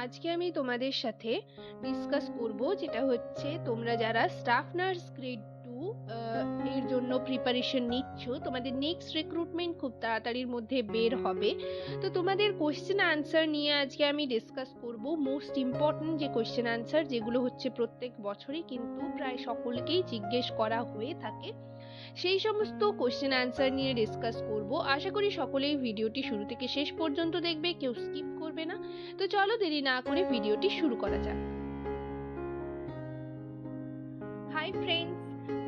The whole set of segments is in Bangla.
আজকে আমি তোমাদের সাথে ডিসকাস করব যেটা হচ্ছে তোমরা যারা স্টাফ নার্স গ্রেড 2 এর জন্য প্রিপারেশন নিচ্ছ, তোমাদের নেক্সট রিক্রুটমেন্ট খুব তাড়াতাড়ির মধ্যে বের হবে। তো তোমাদের কোশ্চেন আনসার নিয়ে আজকে আমি ডিসকাস করব। মোস্ট ইম্পর্টেন্ট যে কোশ্চেন আনসার যেগুলো হচ্ছে প্রত্যেক বছরই কিন্তু প্রায় সকলকেই জিজ্ঞেস করা হয়ে থাকে, সেই সমস্ত কোশ্চেন আনসার নিয়ে ডিসকাস করব। আশা করি সকলেই ভিডিওটি শুরু থেকে শেষ পর্যন্ত দেখবে, কেউ স্কিপ করবে না। তো চলো দেরি না করে ভিডিওটি শুরু করা যাক। Hi friends,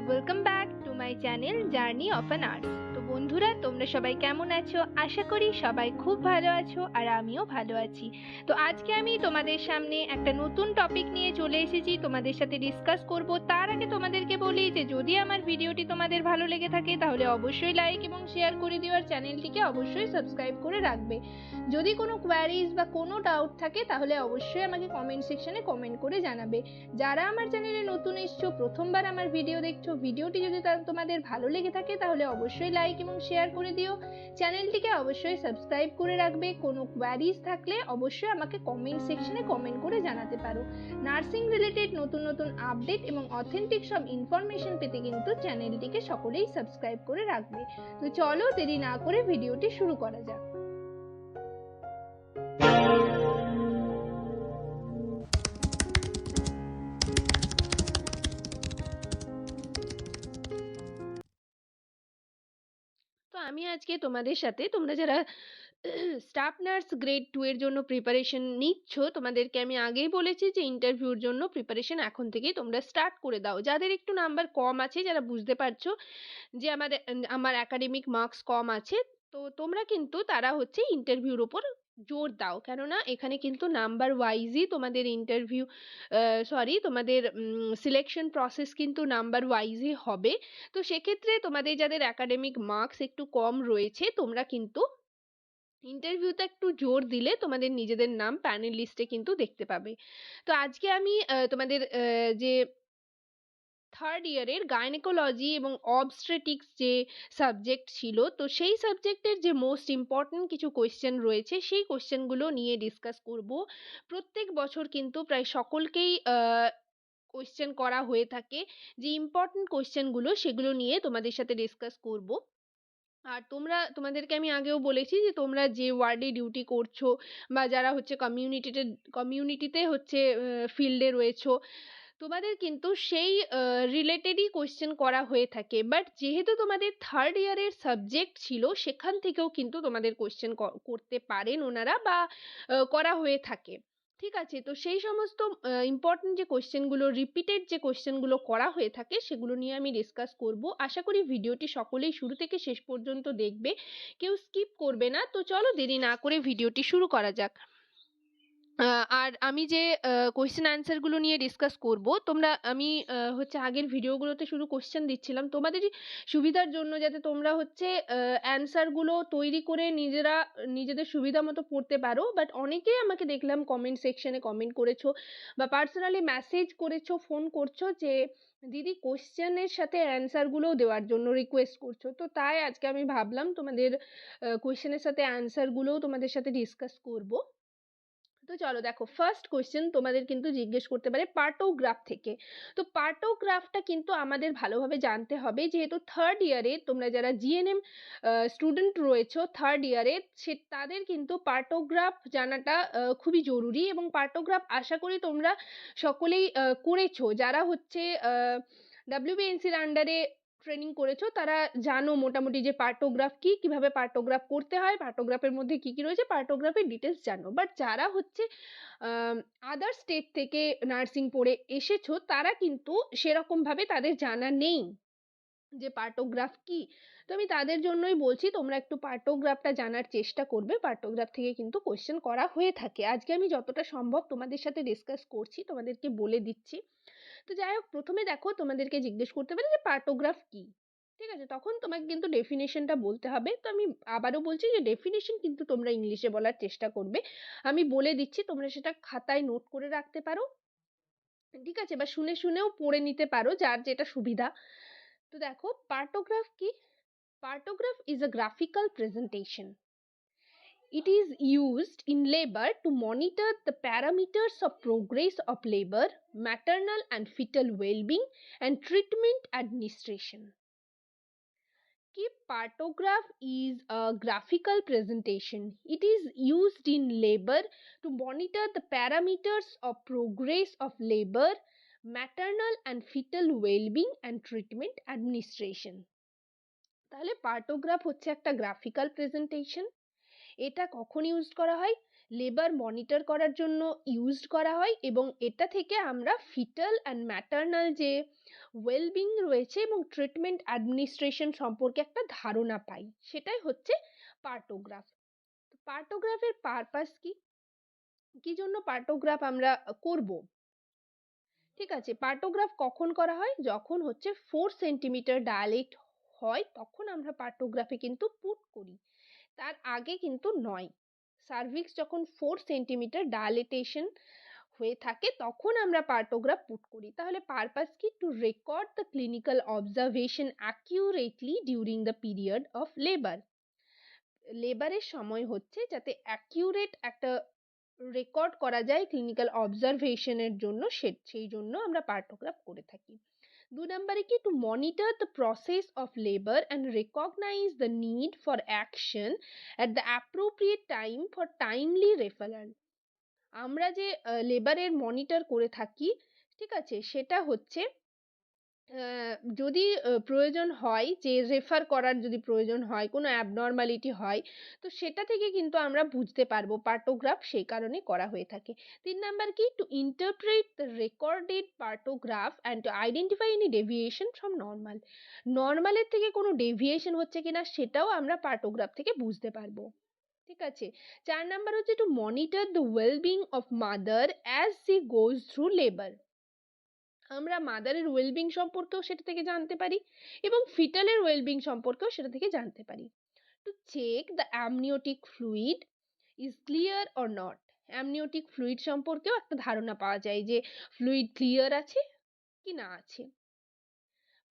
welcome back to my channel journey of an arts. তো বন্ধুরা, তোমরা সবাই কেমন আছো? আশা করি সবাই খুব ভালো আছো আর আমিও ভালো আছি। তো আজকে আমি তোমাদের সামনে একটা নতুন টপিক নিয়ে চলে এসেছি, তোমাদের সাথে ডিসকাস করব। তার আগে তোমাদেরকে বলি যে যদি আমার ভিডিওটি তোমাদের ভালো লেগে থাকে তাহলে অবশ্যই লাইক এবং শেয়ার করে দিও, আর চ্যানেলটিকে অবশ্যই সাবস্ক্রাইব করে রাখবে। যদি কোনো কোয়ারিজ বা কোনো ডাউট থাকে তাহলে অবশ্যই আমাকে কমেন্ট সেকশনে কমেন্ট করে জানাবে। যারা আমার চ্যানেলে নতুন এসছো, প্রথমবার আমার ভিডিও দেখছো, ভিডিওটি যদি তোমাদের ভালো লেগে থাকে তাহলে অবশ্যই লাইক এবং শেয়ার করে দিও, চ্যানেলটিকে অবশ্যই সাবস্ক্রাইব করে রাখবে। কোনো কোয়ারিজ থাকলে অবশ্যই আমাকে কমেন্ট সেকশনে কমেন্ট করে জানাতে পারো। নার্সিং রিলেটেড নতুন নতুন আপডেট এবং অথেন্টিক সব ইনফরমেশন পেতে কিন্তু চ্যানেলটিকে সকলেই সাবস্ক্রাইব করে রাখবে। তো চলো দেরি না করে ভিডিওটি শুরু করা যাক। তো আমি আজকে তোমাদের সাথে, তোমরা যারা স্টাফ নার্স গ্রেড 2 এর জন্য প্রিপারেশন নিচ্ছ, তোমাদেরকে আমি আগেই বলেছি যে ইন্টারভিউর জন্য প্রিপারেশন এখন থেকেই তোমরা স্টার্ট করে দাও। যাদের একটু নাম্বার কম আছে, যারা বুঝতে পারছো যে আমার একাডেমিক মার্কস কম আছে, তো তোমরা কিন্তু তারা হচ্ছে ইন্টারভিউর ওপর জোর দাও, কেননা এখানে কিন্তু নাম্বার ওয়াইজই তোমাদের তোমাদের সিলেকশন প্রসেস কিন্তু নাম্বার ওয়াইজই হবে। তো সেক্ষেত্রে তোমাদের যাদের একাডেমিক মার্কস একটু কম রয়েছে, তোমরা কিন্তু ইন্টারভিউতে একটু জোর দিলে তোমাদের নিজেদের নাম প্যানেল লিস্টে কিন্তু দেখতে পাবে। তো আজকে আমি তোমাদের যে থার্ড ইয়ারের গাইনেকোলজি এবং অবস্ট্রেটিক্স যে সাবজেক্ট ছিল, তো সেই সাবজেক্টের যে মোস্ট ইম্পর্টেন্ট কিছু কোয়েশ্চেন রয়েছে সেই কোয়েশ্চেনগুলো নিয়ে ডিসকাস করব। প্রত্যেক বছর কিন্তু প্রায় সকলকেই কোয়েশ্চেন করা হয়ে থাকে। যে ইম্পর্টেন্ট কোয়েশ্চেনগুলো সেগুলো নিয়ে তোমাদের সাথে ডিসকাস করব। আর তোমাদেরকে আমি আগেও বলেছি যে তোমরা যে ওয়ার্ডে ডিউটি করছো বা যারা হচ্ছে কমিউনিটিতে হচ্ছে ফিল্ডে রয়েছো, তোমাদের কিন্তু সেই রিলেটেডই কোয়েশ্চেন করা হয়ে থাকে। বাট যেহেতু তোমাদের থার্ড ইয়ারের সাবজেক্ট ছিল, সেখান থেকেও কিন্তু তোমাদের কোয়েশ্চেন করতে পারেন ওনারা, বা করা হয়ে থাকে। ঠিক আছে, তো সেই সমস্ত ইম্পর্টেন্ট যে কোয়েশ্চেনগুলো, রিপিটেড যে কোয়েশ্চেনগুলো করা হয়ে থাকে, সেগুলো নিয়ে আমি ডিসকাস করব। আশা করি ভিডিওটি সকলেই শুরু থেকে শেষ পর্যন্ত দেখবে, কেউ স্কিপ করবে না। তো চলো দেরি না করে ভিডিওটি শুরু করা যাক। আর আমি যে কোয়েশ্চেন আনসারগুলো নিয়ে ডিসকাস করব, আমি হচ্ছে আগের ভিডিওগুলোতে শুধু কোয়েশ্চেন দিচ্ছিলাম তোমাদেরই সুবিধার জন্য, যাতে তোমরা হচ্ছে অ্যান্সারগুলো তৈরি করে নিজেদের সুবিধা মতো পড়তে পারো। বাট অনেকেই আমাকে দেখলাম কমেন্ট সেকশনে কমেন্ট করেছো বা পার্সোনালি মেসেজ করেছো, ফোন করছো যে দিদি কোয়েশ্চেনের সাথে অ্যান্সারগুলোও দেওয়ার জন্য রিকোয়েস্ট করছো। তো তাই আজকে আমি ভাবলাম তোমাদের কোয়েশ্চেনের সাথে অ্যান্সারগুলোও তোমাদের সাথে ডিসকাস করব। তো চলো দেখো, ফার্স্ট কোয়েশ্চেন তোমাদের কিন্তু জিজ্ঞেস করতে পারে পার্টোগ্রাফ থেকে। তো পার্টোগ্রাফটা কিন্তু আমাদের ভালোভাবে জানতে হবে, যেহেতু থার্ড ইয়ারে তোমরা যারা জিএনএম স্টুডেন্ট রয়েছো থার্ড ইয়ারে, তাদের কিন্তু পার্টোগ্রাফ জানাটা খুবই জরুরি। এবং পার্টোগ্রাফ আশা করি তোমরা সকলেই করেছো, যারা হচ্ছে WBNCর আন্ডারে ট্রেনিং করেছো তারা জানো মোটামুটি যে পার্টোগ্রাফ কি, কিভাবে পার্টোগ্রাফ করতে হয়, পার্টোগ্রাফের মধ্যে কি কি রয়েছে, পার্টোগ্রাফের ডিটেলস জানো। বাট যারা হচ্ছে আদার স্টেট থেকে নার্সিং পড়ে এসেছো, তারা কিন্তু সেরকম ভাবে তাদের জানা নেই যে পার্টোগ্রাফ কি। তো আমি তাদের জন্যই বলছি তোমরা একটু পার্টোগ্রাফটা জানার চেষ্টা করবে। পার্টোগ্রাফ থেকে কিন্তু কোয়েশ্চেন করা হয়ে থাকে। আজকে আমি যতটা সম্ভব তোমাদের সাথে ডিসকাস করছি, তোমাদেরকে বলে দিচ্ছি। তো যাই হোক, প্রথমে দেখো তোমাদেরকে জিজ্ঞেস করতে পারে যে পার্টোগ্রাফ কি। ঠিক আছে, তখন তোমাকে কিন্তু ডেফিনেশনটা বলতে হবে। তো আমি আবারও বলছি যে ডেফিনেশন কিন্তু তোমরা ইংলিশে বলার চেষ্টা করবে। আমি বলে দিচ্ছি, তোমরা সেটা খাতায় নোট করে রাখতে পারো, ঠিক আছে, বা শুনে শুনেও পড়ে নিতে পারো, যার যেটা সুবিধা। তো দেখো পার্টোগ্রাফ কি। Partograph is a graphical presentation. It is used in labor to monitor the parameters of progress of labor, maternal and fetal well-being, and treatment administration. Key partograph is a graphical presentation. It is used in labor to monitor the parameters of progress of labor, maternal and fetal well-being, and treatment administration. তাহলে পার্টোগ্রাফ হচ্ছে একটা গ্রাফিক্যাল প্রেজেন্টেশন। এটা কখন ইউজ করা হয়? লেবার মনিটর করার জন্য ইউজড করা হয়, এবং এটা থেকে আমরা ফিটাল অ্যান্ড ম্যাটারনাল যে ওয়েলবিং রয়েছে এবং ট্রিটমেন্ট অ্যাডমিনিস্ট্রেশন সম্পর্কে একটা ধারণা পাই, সেটাই হচ্ছে পার্টোগ্রাফ। পার্টোগ্রাফের পারপাস কি, কি জন্য পার্টোগ্রাফ আমরা করব? ঠিক আছে, পার্টোগ্রাফ কখন করা হয়? যখন হচ্ছে 4 সেন্টিমিটার ডায়ালেট হয় তখন আমরা পার্টোগ্রাফে কিন্তু পুট করি, তার আগে কিন্তু নয়। সার্ভিক্স যখন 4 সেন্টিমিটার ডায়ালেটেশন হয়ে থাকে তখন আমরা পার্টোগ্রাফ পুট করি। তাহলে পারপাস কি? To record the clinical observation accurately during the period of labour. লেবারের সময় হচ্ছে যাতে অ্যাকিউরেট একটা রেকর্ড করা যায় ক্লিনিক্যাল অবজারভেশনের জন্য, সেই জন্য আমরা পার্টোগ্রাফ করে থাকি। 2 নম্বরে কি? To monitor the process of labour and recognise the need for action at the appropriate time for timely referral. আমরা যে লেবারের মনিটর করে থাকি, ঠিক আছে, সেটা হচ্ছে যদি প্রয়োজন হয় যে রেফার করার, যদি প্রয়োজন হয় কোনো অ্যাবনর্মালিটি হয়, তো সেটা থেকে কিন্তু আমরা বুঝতে পারবো। পার্টোগ্রাফ সেই কারণে করা হয়ে থাকে। 3 নাম্বার কি? To interpret the recorded partograph and to identify any deviation from normal. নর্মালের থেকে কোনো ডেভিয়েশন হচ্ছে কিনা সেটাও আমরা পার্টোগ্রাফ থেকে বুঝতে পারবো। ঠিক আছে। 4 নাম্বার হচ্ছে two monitor the wellbeing of mother as she goes through labour. আমরা মাদারের ওয়েলবিং সম্পর্কেও সেটা থেকে জানতে পারি এবং ফিটালের ওয়েলবিং সম্পর্কেও সেটা থেকে জানতে পারি। To check the amniotic fluid is clear or not. Amniotic fluid সম্পর্কেও একটা ধারণা পাওয়া যায় যে ফ্লুইড ক্লিয়ার আছে কি না আছে।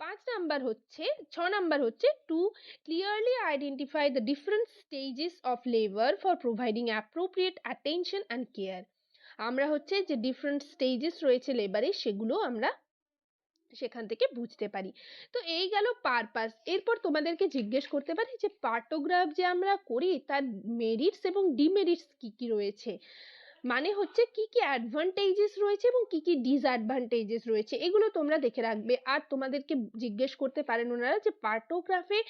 6 নাম্বার হচ্ছে to clearly identify the different stages of labour for providing appropriate attention and care. আমরা হচ্ছে যে ডিফারেন্ট স্টেজেস রয়েছে লেবারে, সেগুলো আমরা সেখান থেকে বুঝতে পারি। তো এই গেল পারপাস। এরপর তোমাদেরকে জিজ্ঞেস করতে পারি যে পার্টোগ্রাফ যে আমরা করি তার মেরিটস এবং ডিমেরিটস কি কি রয়েছে, মানে হচ্ছে কি কি অ্যাডভান্টেজেস রয়েছে এবং কি কি ডিসঅ্যাডভান্টেজেস রয়েছে, এগুলো তোমরা দেখে রাখবে। আর তোমাদেরকে জিজ্ঞেস করতে পারেন ওনারা যে পার্টোগ্রাফে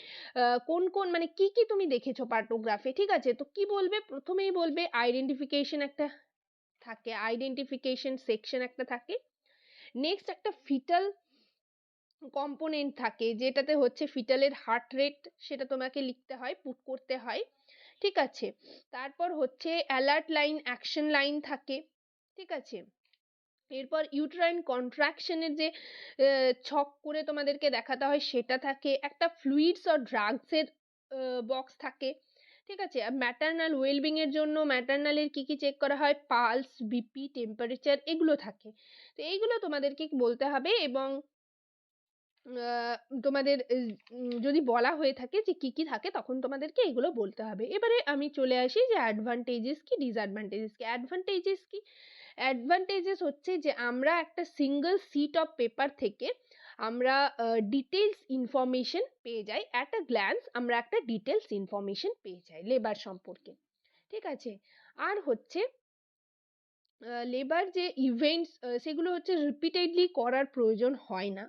কোন কোন, মানে কি কি তুমি দেখেছো পার্টোগ্রাফে, ঠিক আছে, তো কি বলবে? প্রথমেই বলবে আইডেন্টিফিকেশন একটা থাকে, আইডেন্টিফিকেশন সেকশন একটা থাকে। নেক্সট একটা ফিটাল কম্পোনেন্ট থাকে, যেটাতে হচ্ছে ফিটালের হার্ট রেট, সেটা তোমাকে লিখতে হয়, পুট করতে হয়, ঠিক আছে। তারপর হচ্ছে অ্যালার্ট লাইন, অ্যাকশন লাইন থাকে, ঠিক আছে। এরপর ইউট্রাইন কন্ট্রাকশনের যে ছক করে তোমাদেরকে দেখাতে হয় সেটা থাকে। একটা ফ্লুইডস অর ড্রাগসের বক্স থাকে, ঠিক আছে। আর ম্যাটারনাল ওয়েলবিং এর জন্য ম্যাটারনালের কি কি চেক করা হয়, পালস, বিপি, টেম্পারেচার, এগুলো থাকে। তো এইগুলো তোমাদেরকে বলতে হবে। এবং তোমাদের যদি বলা হয়ে থাকে যে কি কি থাকে তখন তোমাদেরকে এগুলো বলতে হবে। এবারে আমি চলে আসি যে অ্যাডভান্টেজেস কি, ডিসঅ্যাডভান্টেজেস কি। অ্যাডভান্টেজেস কি? অ্যাডভান্টেজেস হচ্ছে যে আমরা একটা সিঙ্গেল সিট অফ পেপার থেকে আমরা ডিটেলস ইনফরমেশন পেয়ে যাই। অ্যাট আ গ্ল্যান্স আমরা একটা ডিটেলস ইনফরমেশন পেয়ে যাই লেবার সম্পর্কে, ঠিক আছে। আর হচ্ছে লেবার যে ইভেন্টস সেগুলো হচ্ছে রিপিটেডলি করার প্রয়োজন হয় না।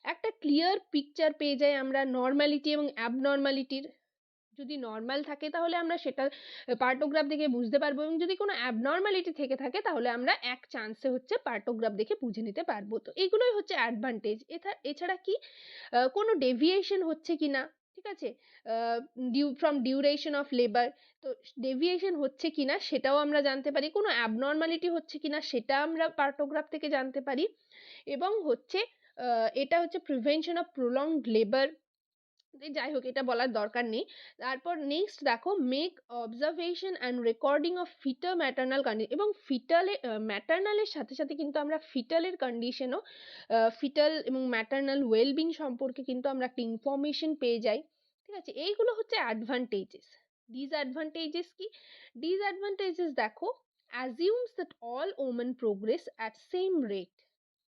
একটা ক্লিয়ার পিকচার পেয়ে যাই আমরা নর্মালিটি এবং অ্যাবনর্মালিটির। যদি নর্মাল থাকে তাহলে আমরা সেটা পার্টোগ্রাফ দেখে বুঝতে পারবো, এবং যদি কোনো অ্যাবনর্মালিটি থেকে থাকে তাহলে আমরা এক চান্সে হচ্ছে পার্টোগ্রাফ দেখে বুঝে নিতে পারবো। তো এগুলোই হচ্ছে অ্যাডভান্টেজ। এছাড়া কি কোনো ডেভিয়েশন হচ্ছে কি না, ঠিক আছে, ফ্রম ডিউরেশন অফ লেবার, তো ডেভিয়েশন হচ্ছে কি না সেটাও আমরা জানতে পারি। কোনো অ্যাবনর্মালিটি হচ্ছে কি না সেটা আমরা পার্টোগ্রাফ থেকে জানতে পারি। এবং হচ্ছে এটা হচ্ছে প্রিভেনশন অফ প্রলংড লেবার। যাই হোক, এটা বলার দরকার নেই। তারপর নেক্সট দেখো, make observation and recording of fetal maternal condition. এবং ফিটালে ম্যাটারনালের সাথে সাথে কিন্তু আমরা ফিটালের কন্ডিশনও, ফিটাল এবং ম্যাটারনাল ওয়েলবিং সম্পর্কে কিন্তু আমরা একটা ইনফরমেশন পেয়ে যাই, ঠিক আছে। এইগুলো হচ্ছে অ্যাডভান্টেজেস। ডিসঅ্যাডভান্টেজেস কি? ডিসঅ্যাডভান্টেজেস দেখো, assumes that all women progress at same rate.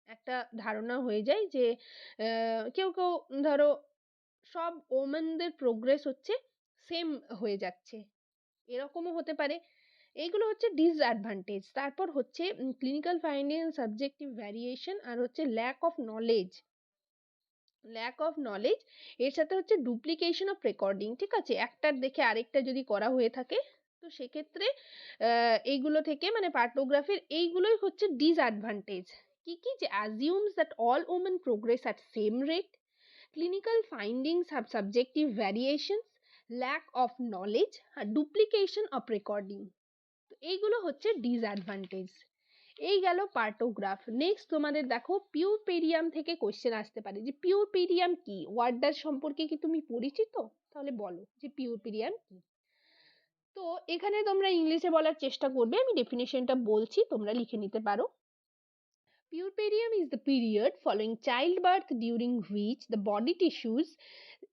একটা ধারণা হয়ে যায় যে কেউ কেউ ধরো সব ওমেনদের প্রোগ্রেস হচ্ছে সেম হয়ে যাচ্ছে, এরকমও হতে পারে। এইগুলো হচ্ছে ডিসঅ্যাডভান্টেজ। তারপর হচ্ছে ক্লিনিক্যাল ফাইন্ডিং, সাবজেক্টিভ ভ্যারিয়েশন, আর হচ্ছে ল্যাক অফ নলেজ, এর সাথে হচ্ছে ডুপ্লিকেশন অফ রেকর্ডিং। ঠিক আছে, একটার দেখে আরেকটা যদি করা হয়ে থাকে তো সেক্ষেত্রে এইগুলো থেকে মানে পার্টোগ্রাফির এইগুলোই হচ্ছে ডিসঅ্যাডভান্টেজ। কি কি? যে assumes that all women progress at same rate, clinical findings have subjective variations, lack of knowledge আর ডুপ্লিকেশন অফ রেকর্ডিং। তো এইগুলো হচ্ছে ডিসঅ্যাডভান্টেজ। এই গেল পার্টোগ্রাফ। নেক্সট তোমাদের দেখো পিউপেরিয়াম থেকে কোশ্চেন আসতে পারে যে পিউপেরিয়াম কি, ওয়ার্ডটার সম্পর্কে কি তুমি পরিচিত? তাহলে বলো যে পিউপেরিয়াম কি। তো এখানে তোমরা ইংলিশে বলার চেষ্টা করবে, আমি ডেফিনেশনটা বলছি, তোমরা লিখে নিতে পারো। Puerperium is the period following childbirth during which the body tissues,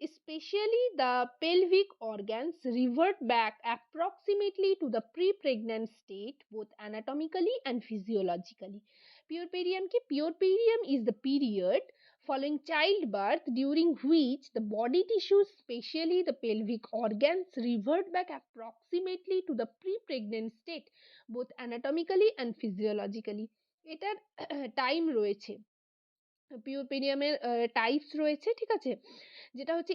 especially the pelvic organs, revert back approximately to the pre-pregnant state, both anatomically and physiologically. Puerperium is the period following childbirth during which the body tissues, especially the pelvic organs, revert back approximately to the pre-pregnant state, both anatomically and physiologically. এটার টাইম রয়েছে, পিউপেরিয়ামের টাইপস রয়েছে। ঠিক আছে, যেটা হচ্ছে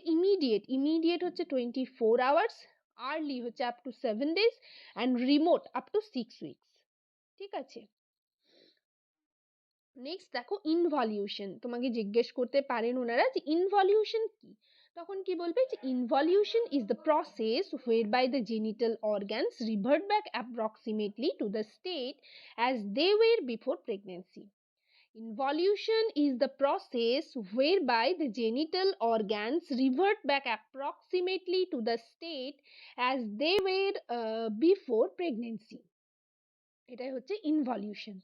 ইমিডিয়েট হচ্ছে 24 আওয়ার্স, আর্লি হচ্ছে up to 7 days, and remote up to 6 weeks। ঠিক আছে, নেক্সট দেখো ইনভলিউশন। তোমাকে জিজ্ঞেস করতে পারেন ওনারা যে ইনভলিউশন কি, তখন কি বলবে যে involution is the process whereby the genital organs revert back approximately to the state as they were before pregnancy. Involution is the process whereby the genital organs revert back approximately to the state as they were before pregnancy. এটাই হচ্ছে involution.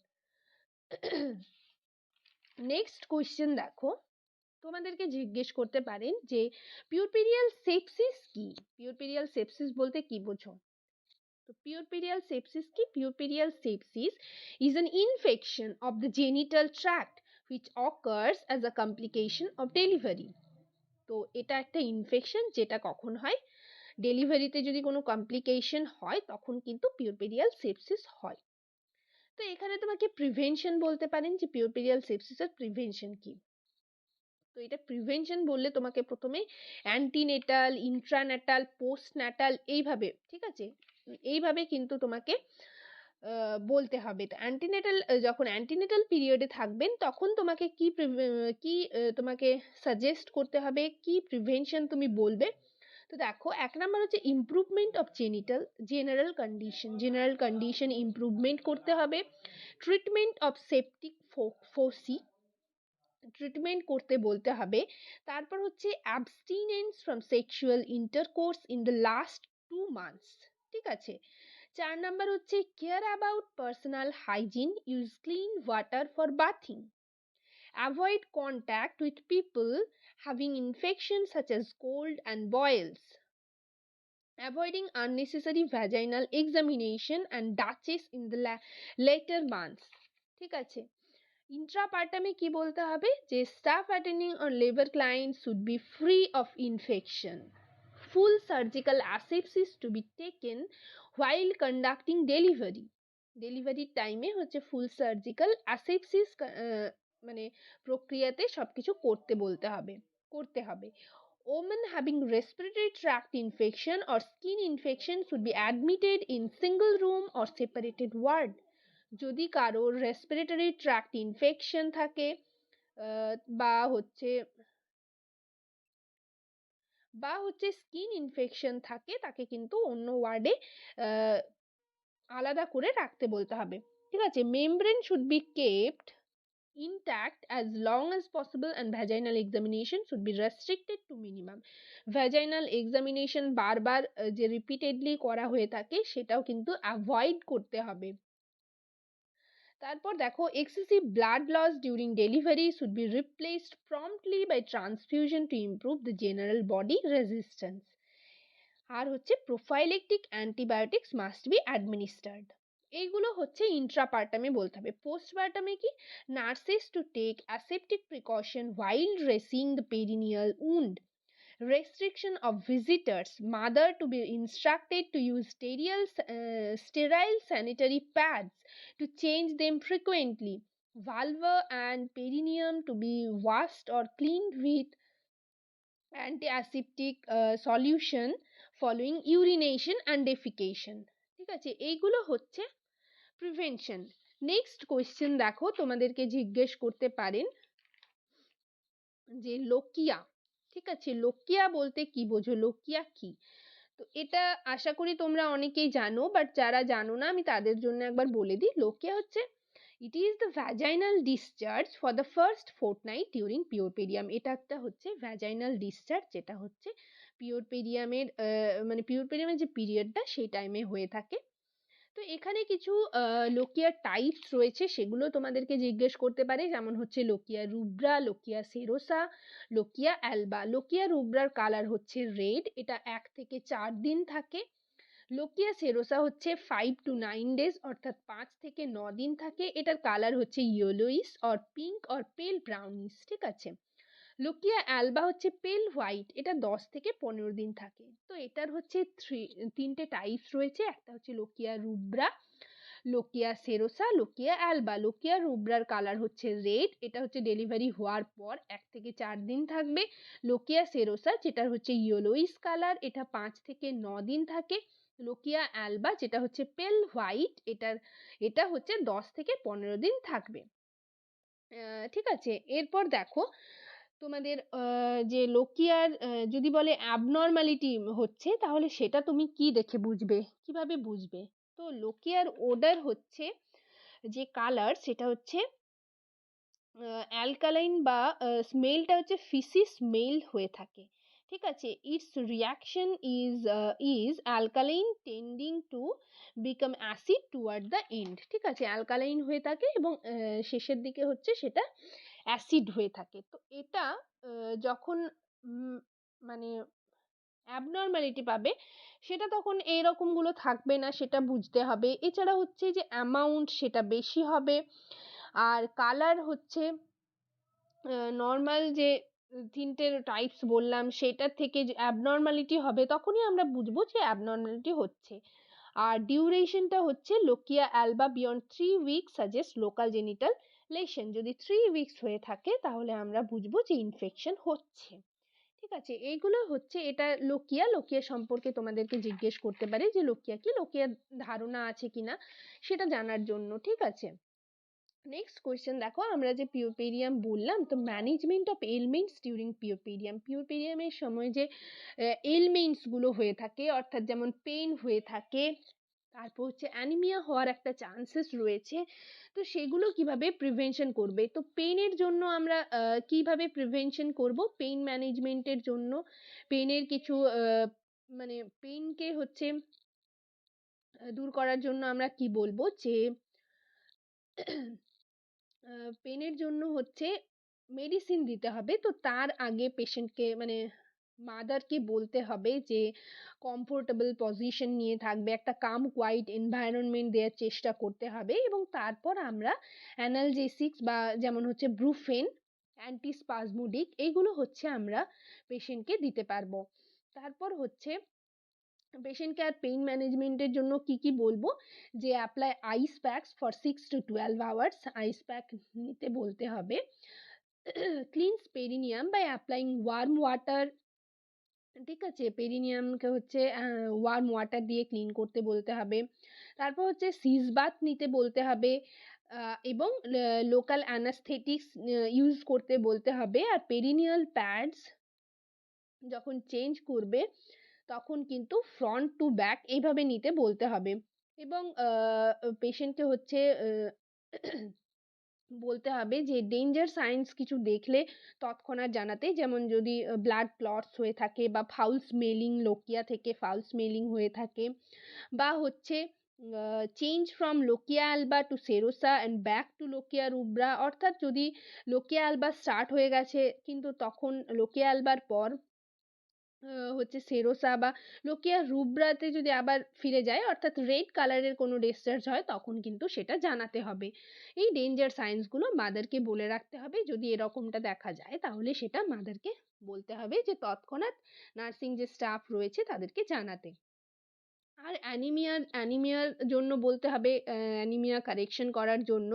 নেক্সট কোয়েশ্চেন দেখো, তোমাদেরকে জিজ্ঞেস করতে পারেন যে পিউরপেরিয়াল সেপসিস কি। পিউরপেরিয়াল সেপসিস বলতে কি বোঝো? তো puerperial sepsis কি? Puerperial sepsis is an infection of the genital tract which occurs as a complication of delivery. তো এটা একটা ইনফেকশন যেটা কখন হয়? ডেলিভারিতে যদি কোনো কমপ্লিকেশন হয় তখন কিন্তু পিউরপেরিয়াল সেপসিস হয়। তো এখানে তোমাকে প্রিভেনশন বলতে পারেন যে পিউরপেরিয়াল সেপসিসের প্রিভেনশন কি। তো এটা প্রিভেনশন বললে তোমাকে প্রথমে অ্যান্টিনেটাল, ইন্ট্রান্যাটাল, পোস্টন্যাটাল এইভাবে, ঠিক আছে, এইভাবে কিন্তু তোমাকে বলতে হবে। তো অ্যান্টিনেটাল, যখন অ্যান্টিনেটাল পিরিয়ডে থাকবেন তখন তোমাকে কি তোমাকে সাজেস্ট করতে হবে, কি প্রিভেনশন তুমি বলবে। তো দেখো, এক নাম্বার হচ্ছে improvement of general condition improvement করতে হবে। Treatment of septic foci treatment করতে বলতে হবে। তারপর হচ্ছে অ্যাবস্টিনেন্স from sexual intercourse in the last 2 months। ঠিক আছে, 4 নাম্বার হচ্ছে care about personal hygiene, use clean water for bathing, avoid contact with people having infection such as cold and বয়েলস, avoiding unnecessary vaginal examination and Dutches in the later months। ঠিক আছে, ইন্ট্রাপার্টামে কি বলতে হবে যে staff attending on labour client should be free of infection, full surgical asepsis to be taken while conducting ডেলিভারির টাইমে হচ্ছে ফুল সার্জিক্যাল অ্যাসেপসিস মানে প্রক্রিয়াতে সবকিছু করতে হবে। Women having respiratory tract infection or skin infection should be admitted in single room or separated ward। যদি কারোর রেসপিরেটরি ট্র্যাক্ট ইনফেকশন থাকে বা হচ্ছে স্কিন ইনফেকশন থাকে, তাকে কিন্তু অন্য ওয়ার্ডে আলাদা করে রাখতে বলতে হবে। ঠিক আছে, membrane should be kept intact as long as possible and vaginal examination should be restricted to minimum। vaginal examination বারবার যে রিপিটেডলি করা হয়ে থাকে সেটাও কিন্তু অ্যাভয়েড করতে হবে। তারপর দেখো, excessive blood loss during delivery should be replaced promptly by transfusion to improve the general body resistance. আর হচ্ছে prophylactic antibiotics must be administered. এইগুলো হচ্ছে ইন্ট্রাপার্টামে বলতে হবে। পোস্টপার্টামে কি, nurses to take aseptic precaution while dressing the perineal wound, restriction of visitors, mother to be instructed to use sterile sanitary pads, to change them frequently, vulva and perineum to be washed or cleaned with antiaseptic solution following urination and defecation। ঠিক আছে, এইগুলো হচ্ছে প্রিভেনশন। নেক্সট কোয়েশ্চেন দেখো, তোমাদেরকে জিজ্ঞেস করতে পারেন যে লোকিয়া, ঠিক আছে, লোকিয়া বলতে কি বোঝো, লোকিয়া কি? তো এটা আশা করি তোমরা অনেকেই জানো, বাট যারা জানো না আমি তাদের জন্য একবার বলে দিই। লোকিয়া হচ্ছে, it is the vaginal discharge for the first fortnight during puerperium. এটা একটা হচ্ছে ভ্যাজাইনাল ডিসচার্জ, যেটা হচ্ছে পিওরপেরিয়ামের মানে পিওরপেরিয়ামের যে পিরিয়ডটা সেই টাইমে হয়ে থাকে। তো এখানে কিছু লোকিয়ার টাইপস রয়েছে, সেগুলো তোমাদেরকে জিজ্ঞেস করতে পারে, যেমন হচ্ছে lochia rubra, lochia serosa, lochia alba. Lochia রুব্রার কালার হচ্ছে রেড, এটা 1 থেকে 4 দিন থাকে। লোকিয়া সেরোসা হচ্ছে 5 to 9 days, অর্থাৎ 5 থেকে 9 দিন থাকে। এটার কালার হচ্ছে ইয়েলোইস অর পিঙ্ক অর পেল ব্রাউনিশ, ঠিক আছে। লোকিয়া অ্যালবা হচ্ছে পেল হোয়াইট, এটা 10 থেকে 15 দিন থাকে। তো এটার হচ্ছে তিনটে টাইপস রয়েছে, একটা হচ্ছে lochia rubra, lochia serosa, lochia alba. Lochia রুব্রার কালার হচ্ছে রেড, এটা হচ্ছে ডেলিভারি হওয়ার পর 1 থেকে 4 দিন থাকবে। লোকিয়া সেরোসা যেটা হচ্ছে ইয়েলোইস কালার, এটা 5 থেকে 9 দিন থাকে। লোকিয়া অ্যালবা যেটা হচ্ছে পেল হোয়াইট, এটা হচ্ছে 10 থেকে 15 দিন থাকবে। ঠিক আছে, এরপর দেখো তোমাদের যে লোকিয়ার যদি বলে অ্যাবনর্মালিটি হচ্ছে, তাহলে সেটা তুমি কি দেখে বুঝবে, কিভাবে বুঝবে? তো লোকিয়ার ওডার হচ্ছে যে কালার, সেটা হচ্ছে অ্যালকালাইন বা স্মেলটা হচ্ছে ফিসি স্মেল হয়ে থাকে, ঠিক আছে। It's reaction is alkaline tending to become acid toward the end, ঠিক আছে, অ্যালকালাইন হয়ে থাকে এবং শেষের দিকে হচ্ছে সেটা অ্যাসিড হয়ে থাকে। তো এটা যখন মানে অ্যাবনর্মালিটি পাবে, সেটা তখন এইরকমগুলো থাকবে না, সেটা বুঝতে হবে। এছাড়া হচ্ছে যে অ্যামাউন্ট সেটা বেশি হবে, আর কালার হচ্ছে নর্মাল যে তিনটে টাইপস বললাম সেটার থেকে যে অ্যাবনর্মালিটি হবে, তখনই আমরা বুঝবো যে অ্যাবনর্মালিটি হচ্ছে। আর ডিউরেশনটা হচ্ছে lochia alba beyond 3 weeks suggest local genital lesion. যদি 3 উইকস হয়ে থাকে তাহলে আমরা বুঝবো যে ইনফেকশন হচ্ছে, ঠিক আছে। এইগুলো হচ্ছে, এটা লোকিয়া। লোকিয়া সম্পর্কে তোমাদেরকে জিজ্ঞেস করতে পারে যে লোকিয়া কি, লোকিয়ার ধারণা আছে কিনা সেটা জানার জন্য, ঠিক আছে। নেক্সট কোয়েশ্চেন দেখো, আমরা যে পিওরপেরিয়াম বললাম, তো ম্যানেজমেন্ট অফ এলমেন্টস ডিউরিং পিওরপেরিয়াম। পিওরপেরিয়ামের সময় যে এলমেন্টস গুলো হয়ে থাকে, অর্থাৎ যেমন পেইন হয়ে থাকে, তারপর হচ্ছে অ্যানিমিয়া হওয়ার একটা চান্সেস রয়েছে, তো সেগুলো কিভাবে প্রিভেনশন করবে? তো পেইনের জন্য আমরা কিভাবে প্রিভেনশন করব? পেইন ম্যানেজমেন্টের জন্য পেইনের কিছু মানে পেইনকে হচ্ছে দূর করার জন্য আমরা কি বলবো, যে পেনের জন্য হচ্ছে মেডিসিন দিতে হবে। তো তার আগে পেশেন্টকে মানে মাদারকে বলতে হবে যে কমফোর্টেবল পজিশন নিয়ে থাকবে, একটা কাম কোয়াইট এনভায়রনমেন্ট দেওয়ার চেষ্টা করতে হবে, এবং তারপর আমরা অ্যানালজেসিক্স বা যেমন হচ্ছে ব্রুফেন, অ্যান্টিস্পাজমোডিক, এইগুলো হচ্ছে আমরা পেশেন্টকে দিতে পারবো। তারপর হচ্ছে পেশেন্ট কেয়ার পেইন ম্যানেজমেন্টের জন্য কি কি বলবো, যে apply ice packs for 6 to 12 hours, ice pack নিতে বলতে হবে। Cleanse perineum by applying warm water, ঠিক আছে, পেরিনিয়ামকে হচ্ছে ওয়ার্ম ওয়াটার দিয়ে ক্লিন করতে বলতে হবে। তারপর হচ্ছে সিজ বাথ নিতে বলতে হবে, এবং লোকাল অ্যানাস্থেটিক্স ইউজ করতে বলতে হবে। আর পেরিনিয়াল প্যাডস যখন চেঞ্জ করবে তখন কিন্তু ফ্রন্ট টু ব্যাক এইভাবে নিতে বলতে হবে, এবং পেশেন্টকে হচ্ছে বলতে হবে যে ডেঞ্জার সাইন্স কিছু দেখলে তৎক্ষণাৎ জানাতে, যেমন যদি ব্লাড ক্লটস হয়ে থাকে, বা ফাউল স্মেলিং, লোকিয়া থেকে ফাউল স্মেলিং হয়ে থাকে, বা হচ্ছে change from lochia alba to serosa and back to lochia rubra, অর্থাৎ যদি লোকিয়া অ্যালবা স্টার্ট হয়ে গেছে কিন্তু তখন লোকিয়া অ্যালবার পর হচ্ছে সেরোসা বা লোকিয়া রুব্রাতে যদি আবার ফিরে যায়, অর্থাৎ রেড কালারের কোনো ডিসচার্জ হয়, তখন কিন্তু সেটা জানাতে হবে। এই ডেঞ্জার সাইন্সগুলো মাদারকে বলে রাখতে হবে। যদি এরকমটা দেখা যায় তাহলে সেটা মাদারকে বলতে হবে, যে তৎক্ষণাৎ নার্সিং যে স্টাফ রয়েছে তাদেরকে জানাতে। আর অ্যানিমিয়ার জন্য বলতে হবে, অ্যানিমিয়া কারেকশন করার জন্য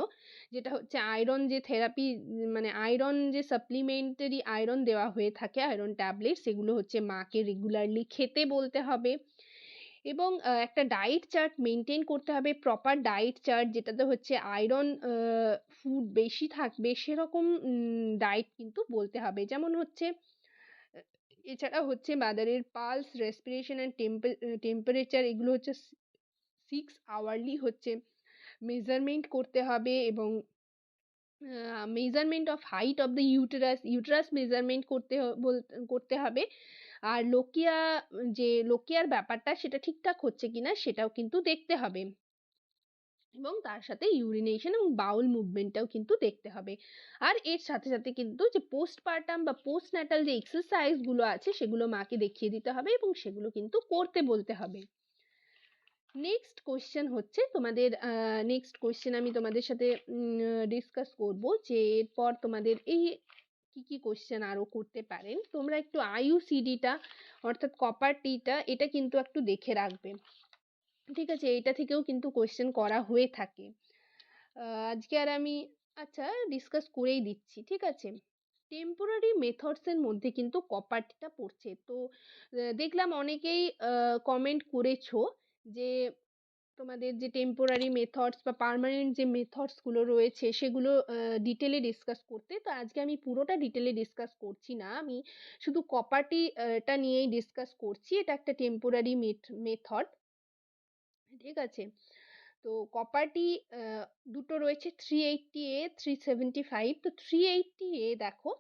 যেটা হচ্ছে আয়রন যে থেরাপি, মানে আয়রন যে সাপ্লিমেন্টারি আয়রন দেওয়া হয়ে থাকে, আয়রন ট্যাবলেট, সেগুলো হচ্ছে মাকে রেগুলারলি খেতে বলতে হবে। এবং একটা ডায়েট চার্ট মেনটেন করতে হবে, প্রপার ডায়েট চার্ট, যেটাতে হচ্ছে আয়রন ফুড বেশি থাকবে সেরকম ডায়েট কিন্তু বলতে হবে। যেমন হচ্ছে এছাড়া হচ্ছে মাদারের পালস, রেসপিরেশন অ্যান্ড টেম্পারেচার, এগুলো হচ্ছে 6 আওয়ারলি হচ্ছে মেজারমেন্ট করতে হবে। এবং measurement of height of the uterus measurement করতে হবে। আর লোকিয়ার ব্যাপারটা সেটা ঠিকঠাক হচ্ছে কিনা সেটাও কিন্তু দেখতে হবে। এবং তার সাথে ইউরিনেশন এবং বাউল মুভমেন্টটাও কিন্তু দেখতে হবে। আর এর সাথে সাথে কিন্তু যে পোস্টপার্টাম বা পোস্টন্যাটাল যে এক্সারসাইজগুলো আছে সেগুলো মাকে দেখিয়ে দিতে হবে এবং সেগুলো কিন্তু করতে বলতে হবে। নেক্সট কোয়েশ্চেন হচ্ছে তোমাদের, নেক্সট কোয়েশ্চেন আমি তোমাদের সাথে ডিসকাস করব, যে এরপর তোমাদের এই কি কি কোয়েশ্চেন আরো করতে পারেন। তোমরা একটু আইইউসিডিটা অর্থাৎ কপার টিটা এটা কিন্তু একটু দেখে রাখবে, ঠিক আছে? এটা থেকেও কিন্তু কোয়েশ্চেন করা হয়ে থাকে। আজকে আর আমি আচ্ছা ডিসকাস করেই দিচ্ছি, ঠিক আছে? টেম্পোরারি মেথডসের মধ্যে কিন্তু কপার টিটা পড়ছে। তো দেখলাম অনেকেই কমেন্ট করেছো যে তোমাদের যে টেম্পোরারি মেথডস বা পার্মানেন্ট যে মেথডসগুলো রয়েছে সেগুলো ডিটেলে ডিসকাস করতে। তো আজকে আমি পুরোটা ডিটেলে ডিসকাস করছি না, আমি শুধু কপারটি টা নিয়েই ডিসকাস করছি। এটা একটা টেম্পোরারি মেথড, ঠিক আছে? তো কপারটি দুটো রয়েছে, 380A 375। তো 380A দেখো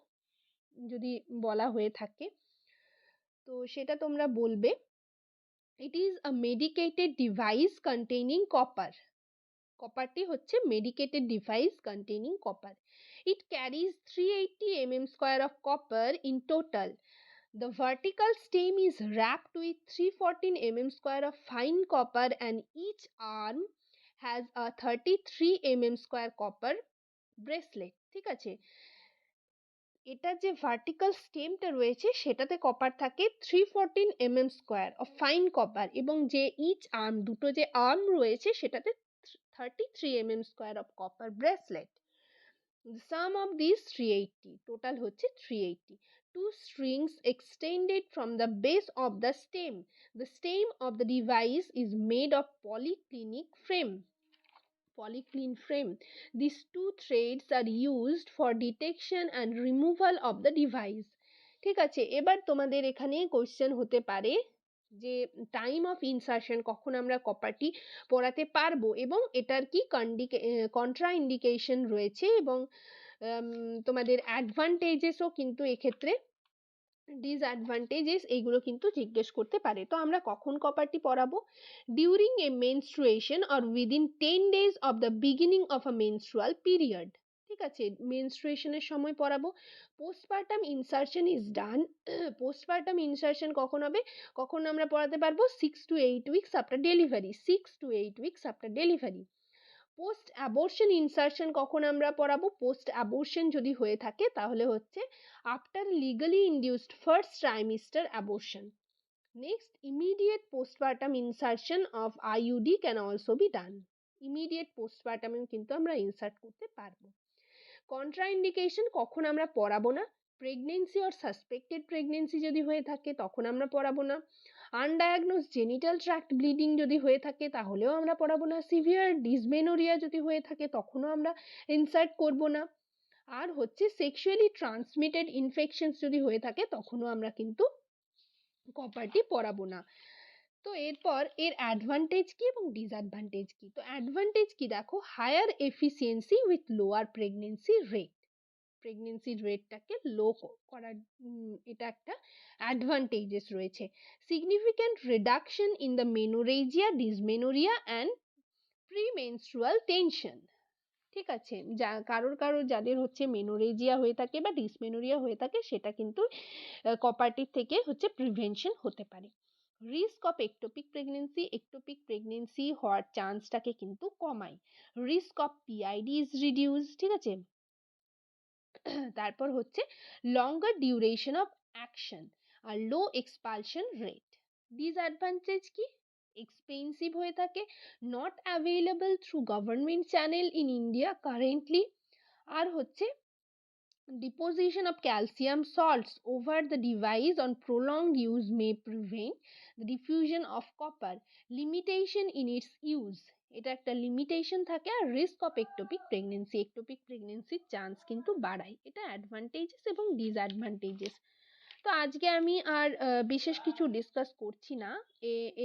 যদি বলা হয়ে থাকে তো সেটা তোমরা বলবে, it is a medicated device containing copper. কপারটি হচ্ছে medicated device containing copper. It carries 380 mm square of copper in total. The vertical stem is wrapped with 314 mm square of fine copper and each arm has a 33 mm square copper bracelet, ঠিক আছে? এটার যে ভার্টিক্যাল স্টেমটা রয়েছে সেটাতে কপার থাকে 314 mm square of fine copper, এবং যে ইচ আর্ম, দুটো যে আর্ম রয়েছে সেটাতে 33 mm square of copper bracelet. The sum of these 380, total হচ্ছে 380. Two strings extended from the base of the stem. The stem of the device is made of polyclean frame. These two threads are used for detection and removal of the device. ঠিক আছে, এবার তোমাদের এখানে কোশ্চেন হতে পারে যে টাইম অফ ইনসারশন, কখন আমরা কপারটি পড়াতে পারবো এবং এটার কি কন্ট্রা ইন্ডিকেশন রয়েছে, এবং তোমাদের অ্যাডভান্টেজেসও কিন্তু এক্ষেত্রে, ডিসঅ্যাডভান্টেজেস, এইগুলো কিন্তু জিজ্ঞেস করতে পারে। তো আমরা কখন কপারটি পড়াবো? During a menstruation or within 10 days of the beginning of a menstrual period, ঠিক আছে? মেনস্ট্রুয়েশনের সময় পড়াবো। Postpartum insertion is done. Postpartum insertion কখন হবে, কখন আমরা পড়াতে পারবো? 6 to 8 weeks after delivery, 6 to 8 weeks after delivery. Post abortion insertion কখন আমরা পড়াবো? পোস্ট অ্যাবর্শন যদি হয়ে থাকে তাহলে হচ্ছে after legally induced first trimester abortion. Next, immediate postpartum insertion of IUD can also be done. Immediate পোস্টপার্টামেও কিন্তু আমরা ইনসার্ট করতে পারবো। কন্ট্রাইন্ডিকেশন কখন আমরা পড়াবো না? প্রেগনেন্সি অর সাসপেক্টেড প্রেগনেন্সি যদি হয়ে থাকে তখন আমরা পড়াবো না। আনডায়াগনোজ জেনিটাল ট্র্যাক্ট ব্লিডিং যদি হয়ে থাকে তাহলেও আমরা পড়াবো না। সিভিয়ার ডিসমেনোরিয়া যদি হয়ে থাকে তখনও আমরা ইনসার্ট করব না। আর হচ্ছে সেক্সুয়ালি ট্রান্সমিটেড ইনফেকশনস যদি হয়ে থাকে তখনও আমরা কিন্তু কপারটি পড়াবো না। তো এরপর এর অ্যাডভান্টেজ কি এবং ডিসঅ্যাডভান্টেজ কি? তো অ্যাডভান্টেজ কি দেখো, higher efficiency with lower pregnancy rate, pregnancy রেটটাকে লো করার এটা একটা অ্যাডভান্টেজেস রয়েছে। Significant reduction in the menorrhagia, dysmenorrhoea and premenstrual tension. ঠিক আছে, কারোর কারোর যাদের হচ্ছে মেনোরেজিয়া হয়ে থাকে বা ডিসমেনোরিয়া হয়ে থাকে সেটা কিন্তু কপারটিভ থেকে হচ্ছে প্রিভেনশন হতে পারে। রিস্ক অফ এক্টোপিক প্রেগনেন্সি হওয়ার চান্সটাকে কিন্তু কমায়। Risk of PID is reduce, ঠিক আছে। তারপর হচ্ছে লঙ্গার ডিউরেশন অফ অ্যাকশন আর লো এক্সপালশন রেট। ডিসঅ্যাডভান্টেজ কি? এক্সপেন্সিভ হয়ে থাকে, not available through government channel in India currently. আর হচ্ছে deposition of calcium salts over the device on prolonged use may prevent the diffusion of copper. Limitation in its use, এটা একটা লিমিটেশন থাকে। আর রিস্ক অফ এক্টোপিক প্রেগনেন্সির চান্স কিন্তু বাড়ায়। এটা অ্যাডভান্টেজেস এবং ডিসঅ্যাডভান্টেজেস। তো আজকে আমি আর বিশেষ কিছু ডিসকাস করছি না।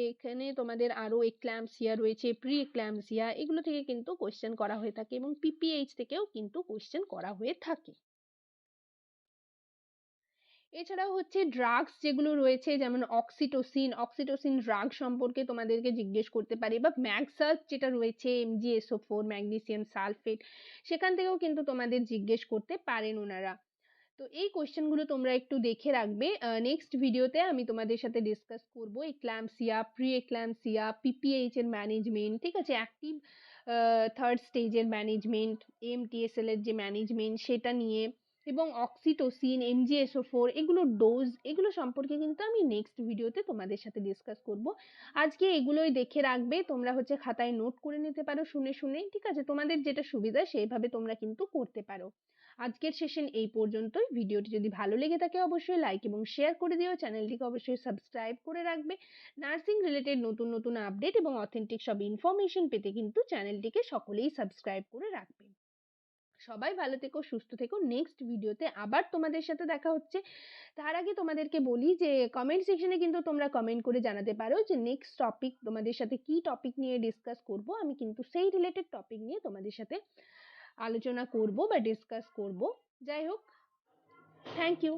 এখানে তোমাদের আরো এক্ল্যাম্পসিয়া রয়েছে, প্রি এক্ল্যাম্পসিয়া, এগুলো থেকে কিন্তু কোশ্চেন করা হয়ে থাকে এবং পিপিএইচ থেকেও কিন্তু কোশ্চেন করা হয়ে থাকে। এছাড়াও হচ্ছে ড্রাগস যেগুলো রয়েছে, যেমন অক্সিটোসিন ড্রাগ সম্পর্কে তোমাদেরকে জিজ্ঞেস করতে পারে, বা ম্যাগসাল্ফ যেটা রয়েছে MgSO4 ম্যাগনেসিয়াম সালফেট, সেখান থেকেও কিন্তু তোমাদের জিজ্ঞেস করতে পারেন ওনারা। তো এই কোশ্চেনগুলো তোমরা একটু দেখে রাখবে। নেক্সট ভিডিওতে আমি তোমাদের সাথে ডিসকাস করব এক্ল্যাম্পসিয়া, প্রি এক্ল্যাম্পসিয়া, পিপিএইচ এর ম্যানেজমেন্ট, ঠিক আছে, অ্যাক্টিভ থার্ড স্টেজের ম্যানেজমেন্ট, এমটিএসএল এর যে ম্যানেজমেন্ট সেটা নিয়ে, এবং অক্সিটোসিন, MgSO4 এগুলোর ডোজ, এগুলো সম্পর্কে কিন্তু আমি নেক্সট ভিডিওতে তোমাদের সাথে ডিসকাস করব। আজকে এগুলোই দেখে রাখবে, তোমরা হচ্ছে খাতায় নোট করে নিতে পারো শুনে শুনে, ঠিক আছে, তোমাদের যেটা সুবিধা সেইভাবে তোমরা কিন্তু করতে পারো। আজকের সেশন এই পর্যন্তই। ভিডিওটি যদি ভালো লেগে থাকে অবশ্যই লাইক এবং শেয়ার করে দিও, চ্যানেলটিকে অবশ্যই সাবস্ক্রাইব করে রাখবে। নার্সিং রিলেটেড নতুন নতুন আপডেট এবং অথেন্টিক সব ইনফরমেশন পেতে কিন্তু চ্যানেলটিকে সকলেই সাবস্ক্রাইব করে রাখবে। সবাই ভালো থেকো, সুস্থ থেকো। নেক্সট ভিডিওতে আবার তোমাদের সাথে দেখা হচ্ছে। তার আগে তোমাদেরকে বলি যে কমেন্ট সেকশনে কিন্তু তোমরা কমেন্ট করে জানাতে পারো যে নেক্সট টপিক তোমাদের সাথে কি টপিক নিয়ে ডিসকাস করব। আমি কিন্তু সেই রিলেটেড টপিক নিয়ে তোমাদের সাথে আলোচনা করব বা ডিসকাস করব। যাই হোক, থ্যাংক ইউ।